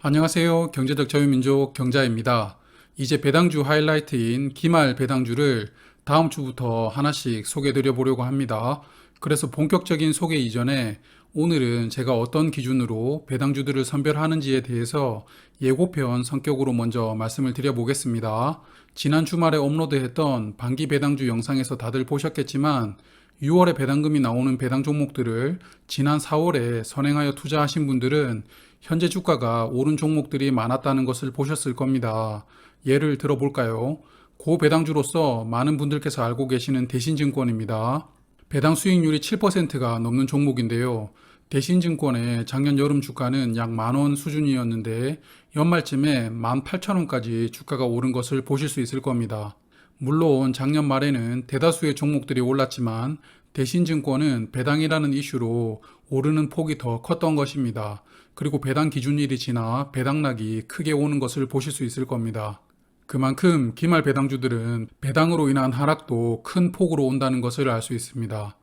안녕하세요. 경제적 자유민족 경자입니다. 이제 배당주 하이라이트인 기말 배당주를 다음 주부터 하나씩 소개드려 보려고 합니다. 그래서 본격적인 소개 이전에 오늘은 제가 어떤 기준으로 배당주들을 선별하는지에 대해서 예고편 성격으로 먼저 말씀을 드려 보겠습니다. 지난 주말에 업로드했던 반기 배당주 영상에서 다들 보셨겠지만 6월에 배당금이 나오는 배당 종목들을 지난 4월에 선행하여 투자하신 분들은 현재 주가가 오른 종목들이 많았다는 것을 보셨을 겁니다. 예를 들어볼까요? 고배당주로서 많은 분들께서 알고 계시는 대신증권입니다. 배당 수익률이 7%가 넘는 종목인데요. 대신증권의 작년 여름 주가는 약 10,000원 수준이었는데 연말쯤에 18,000원까지 주가가 오른 것을 보실 수 있을 겁니다. 물론 작년 말에는 대다수의 종목들이 올랐지만 대신증권은 배당이라는 이슈로 오르는 폭이 더 컸던 것입니다. 그리고 배당 기준일이 지나 배당락이 크게 오는 것을 보실 수 있을 겁니다. 그만큼 기말 배당주들은 배당으로 인한 하락도 큰 폭으로 온다는 것을 알 수 있습니다.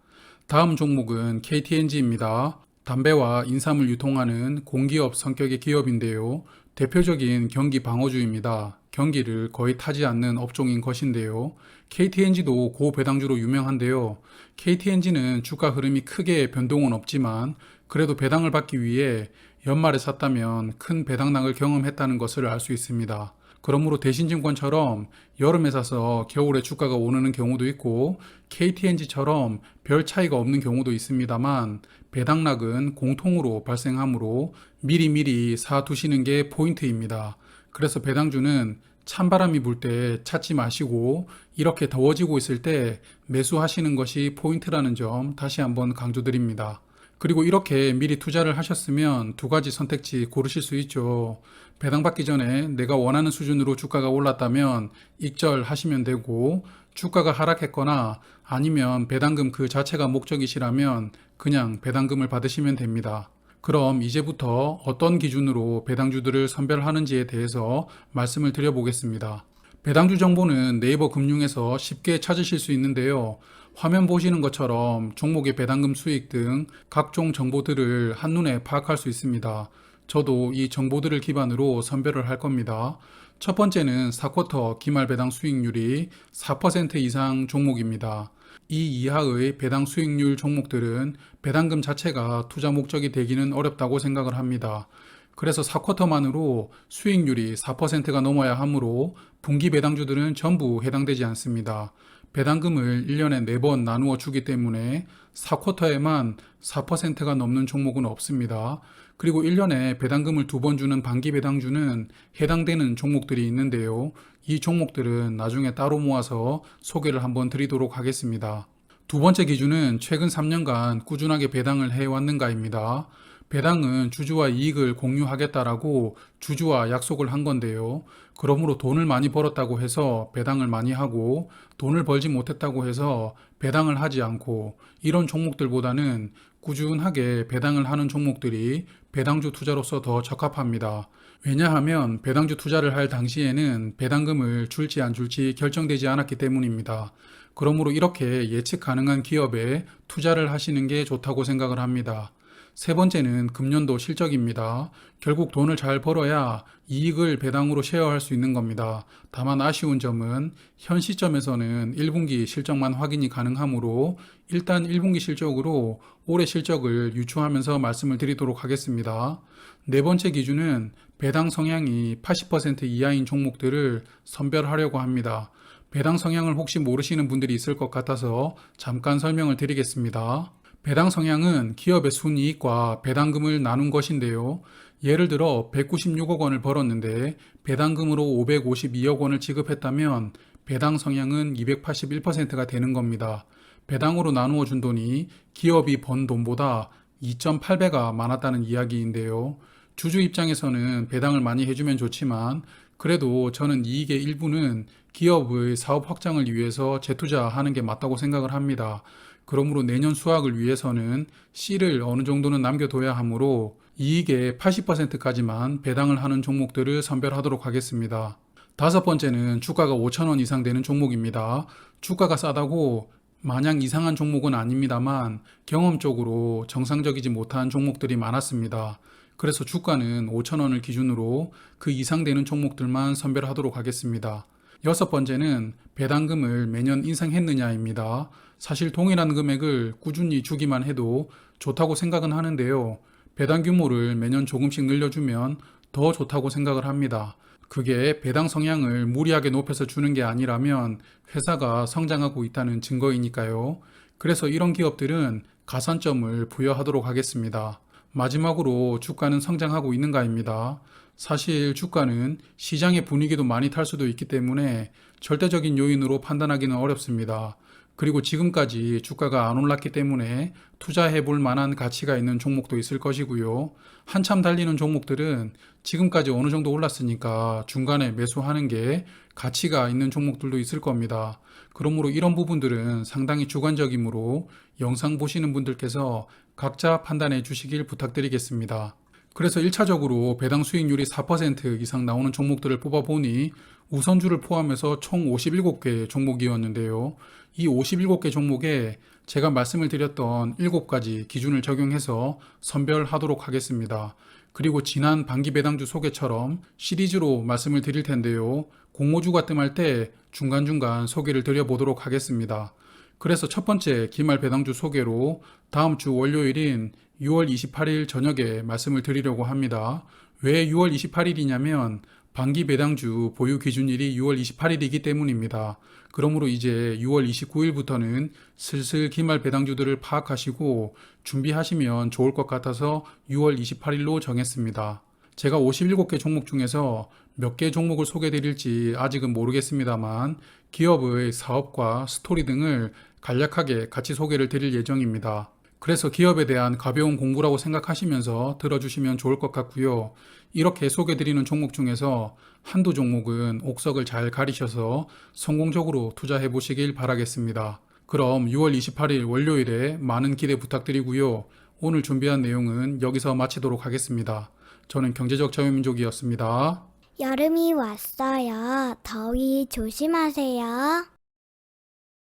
다음 종목은 KTNG입니다. 담배와 인삼을 유통하는 공기업 성격의 기업인데요. 대표적인 경기 방어주입니다. 경기를 거의 타지 않는 업종인 것인데요. KTNG도 고배당주로 유명한데요. KTNG는 주가 흐름이 크게 변동은 없지만 그래도 배당을 받기 위해 연말에 샀다면 큰 배당락을 경험했다는 것을 알 수 있습니다. 그러므로 대신증권처럼 여름에 사서 겨울에 주가가 오르는 경우도 있고 KTNG처럼 별 차이가 없는 경우도 있습니다만 배당락은 공통으로 발생하므로 미리미리 사두시는 게 포인트입니다. 그래서 배당주는 찬바람이 불 때 찾지 마시고 이렇게 더워지고 있을 때 매수하시는 것이 포인트라는 점 다시 한번 강조드립니다. 그리고 이렇게 미리 투자를 하셨으면 두 가지 선택지 고르실 수 있죠. 배당받기 전에 내가 원하는 수준으로 주가가 올랐다면 익절하시면 되고 주가가 하락했거나 아니면 배당금 그 자체가 목적이시라면 그냥 배당금을 받으시면 됩니다. 그럼 이제부터 어떤 기준으로 배당주들을 선별하는지에 대해서 말씀을 드려보겠습니다. 배당주 정보는 네이버 금융에서 쉽게 찾으실 수 있는데요. 화면 보시는 것처럼 종목의 배당금 수익 등 각종 정보들을 한눈에 파악할 수 있습니다. 저도 이 정보들을 기반으로 선별을 할 겁니다. 첫 번째는 4쿼터 기말 배당 수익률이 4% 이상 종목입니다. 이 이하의 배당 수익률 종목들은 배당금 자체가 투자 목적이 되기는 어렵다고 생각을 합니다. 그래서 4쿼터만으로 수익률이 4%가 넘어야 하므로 분기 배당주들은 전부 해당되지 않습니다. 배당금을 1년에 4번 나누어 주기 때문에 4쿼터에만 4%가 넘는 종목은 없습니다. 그리고 1년에 배당금을 2번 주는 반기 배당주는 해당되는 종목들이 있는데요. 이 종목들은 나중에 따로 모아서 소개를 한번 드리도록 하겠습니다. 두 번째 기준은 최근 3년간 꾸준하게 배당을 해왔는가입니다. 배당은 주주와 이익을 공유하겠다라고 주주와 약속을 한 건데요. 그러므로 돈을 많이 벌었다고 해서 배당을 많이 하고 돈을 벌지 못했다고 해서 배당을 하지 않고 이런 종목들보다는 꾸준하게 배당을 하는 종목들이 배당주 투자로서 더 적합합니다. 왜냐하면 배당주 투자를 할 당시에는 배당금을 줄지 안 줄지 결정되지 않았기 때문입니다. 그러므로 이렇게 예측 가능한 기업에 투자를 하시는 게 좋다고 생각을 합니다. 세 번째는 금년도 실적입니다. 결국 돈을 잘 벌어야 이익을 배당으로 쉐어할 수 있는 겁니다. 다만 아쉬운 점은 현 시점에서는 1분기 실적만 확인이 가능하므로 일단 1분기 실적으로 올해 실적을 유추하면서 말씀을 드리도록 하겠습니다. 네 번째 기준은 배당 성향이 80% 이하인 종목들을 선별하려고 합니다. 배당 성향을 혹시 모르시는 분들이 있을 것 같아서 잠깐 설명을 드리겠습니다. 배당 성향은 기업의 순이익과 배당금을 나눈 것인데요. 예를 들어 196억 원을 벌었는데 배당금으로 552억 원을 지급했다면 배당 성향은 281%가 되는 겁니다. 배당으로 나누어 준 돈이 기업이 번 돈보다 2.8배가 많았다는 이야기인데요. 주주 입장에서는 배당을 많이 해주면 좋지만 그래도 저는 이익의 일부는 기업의 사업 확장을 위해서 재투자하는 게 맞다고 생각을 합니다. 그러므로 내년 수확을 위해서는 C를 어느 정도는 남겨둬야 하므로 이익의 80%까지만 배당을 하는 종목들을 선별하도록 하겠습니다. 다섯 번째는 주가가 5,000원 이상 되는 종목입니다. 주가가 싸다고 마냥 이상한 종목은 아닙니다만 경험적으로 정상적이지 못한 종목들이 많았습니다. 그래서 주가는 5,000원을 기준으로 그 이상 되는 종목들만 선별하도록 하겠습니다. 여섯 번째는 배당금을 매년 인상했느냐입니다. 사실 동일한 금액을 꾸준히 주기만 해도 좋다고 생각은 하는데요. 배당 규모를 매년 조금씩 늘려주면 더 좋다고 생각을 합니다. 그게 배당 성향을 무리하게 높여서 주는 게 아니라면 회사가 성장하고 있다는 증거이니까요. 그래서 이런 기업들은 가산점을 부여하도록 하겠습니다. 마지막으로 주가는 성장하고 있는가입니다. 사실 주가는 시장의 분위기도 많이 탈 수도 있기 때문에 절대적인 요인으로 판단하기는 어렵습니다. 그리고 지금까지 주가가 안 올랐기 때문에 투자해 볼 만한 가치가 있는 종목도 있을 것이고요. 한참 달리는 종목들은 지금까지 어느 정도 올랐으니까 중간에 매수하는 게 가치가 있는 종목들도 있을 겁니다. 그러므로 이런 부분들은 상당히 주관적이므로 영상 보시는 분들께서 각자 판단해 주시길 부탁드리겠습니다. 그래서 1차적으로 배당 수익률이 4% 이상 나오는 종목들을 뽑아보니 우선주를 포함해서 총 57개 종목이었는데요. 이 57개 종목에 제가 말씀을 드렸던 7가지 기준을 적용해서 선별하도록 하겠습니다. 그리고 지난 반기 배당주 소개처럼 시리즈로 말씀을 드릴 텐데요. 공모주가 뜸할 때 중간중간 소개를 드려보도록 하겠습니다. 그래서 첫 번째 기말 배당주 소개로 다음 주 월요일인 6월 28일 저녁에 말씀을 드리려고 합니다. 왜 6월 28일이냐면 반기 배당주 보유 기준일이 6월 28일이기 때문입니다. 그러므로 이제 6월 29일부터는 슬슬 기말 배당주들을 파악하시고 준비하시면 좋을 것 같아서 6월 28일로 정했습니다. 제가 57개 종목 중에서 몇 개 종목을 소개해 드릴지 아직은 모르겠습니다만 기업의 사업과 스토리 등을 간략하게 같이 소개를 드릴 예정입니다. 그래서 기업에 대한 가벼운 공부라고 생각하시면서 들어주시면 좋을 것 같고요. 이렇게 소개해 드리는 종목 중에서 한두 종목은 옥석을 잘 가리셔서 성공적으로 투자해 보시길 바라겠습니다. 그럼 6월 28일 월요일에 많은 기대 부탁드리고요. 오늘 준비한 내용은 여기서 마치도록 하겠습니다. 저는 경제적 자유민족이었습니다. 여름이 왔어요. 더위 조심하세요.